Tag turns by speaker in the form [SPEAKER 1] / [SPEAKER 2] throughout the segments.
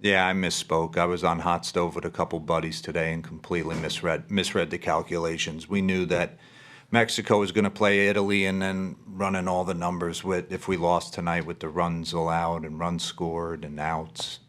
[SPEAKER 1] Yeah, I misspoke. I was on hot stove with a couple buddies today and completely misread the calculations. We knew that Mexico was going to play Italy and then running all the numbers with if we lost tonight with the runs allowed and runs scored and outs.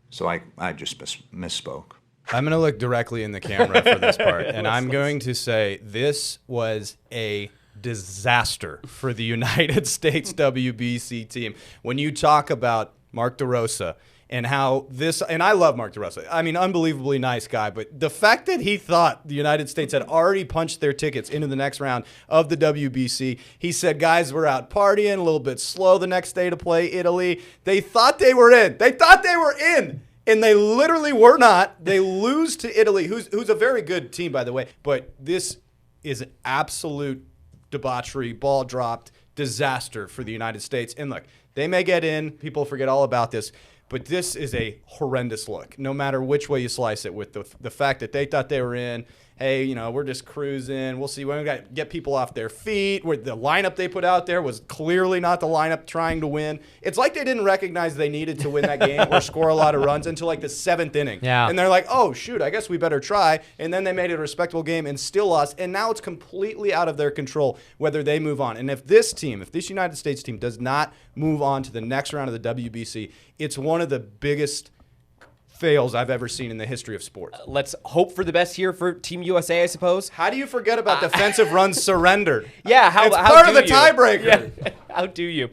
[SPEAKER 1] So I just misspoke.
[SPEAKER 2] I'm going to look directly in the camera for this part, and I'm going to say this was a disaster for the United States WBC team. When you talk about Mark DeRosa and how this, and I love Mark DeRosa. I mean, unbelievably nice guy, but the fact that he thought the United States had already punched their tickets into the next round of the WBC, he said, guys, we're out partying, a little bit slow the next day to play Italy. They thought they were in. They thought they were in. And they literally were not. They lose to Italy, who's a very good team, by the way. But this is an absolute debauchery, ball dropped, disaster for the United States. And look, they may get in. People forget all about this. But this is a horrendous look, no matter which way you slice it, with the fact that they thought they were in. Hey, we're just cruising. We'll see when we got to get people off their feet. Where the lineup they put out there was clearly not the lineup trying to win. It's like they didn't recognize they needed to win that game or score a lot of runs until like the 7th inning.
[SPEAKER 3] Yeah.
[SPEAKER 2] And they're like, oh, shoot, I guess we better try. And then they made it a respectable game and still lost. And now it's completely out of their control whether they move on. And if this United States team does not move on to the next round of the WBC, it's one of the biggest fails I've ever seen in the history of sports.
[SPEAKER 3] Let's hope for the best here for Team USA, I suppose.
[SPEAKER 2] How do you forget about defensive runs surrendered?
[SPEAKER 3] Yeah,
[SPEAKER 2] it's part of the
[SPEAKER 3] do you?
[SPEAKER 2] tiebreaker.
[SPEAKER 3] Yeah, how do you?